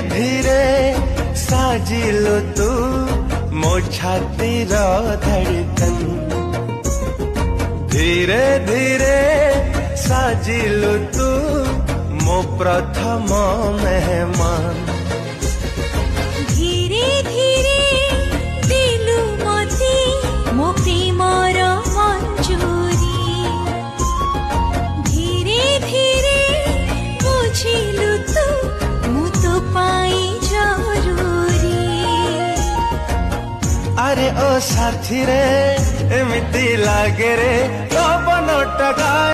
धीरे साजिलु तू मो छातीर धड़कन। धीरे धीरे साजिलु तू मो प्रथम मेहमान। धीरे धीरे दिलु मते मो प्रेमर मंजूरी। धीरे धीरे बुझिलु तू मु तो पाई जरूरी। अरे ओ साथी रे एमिति लागे रे पवन टका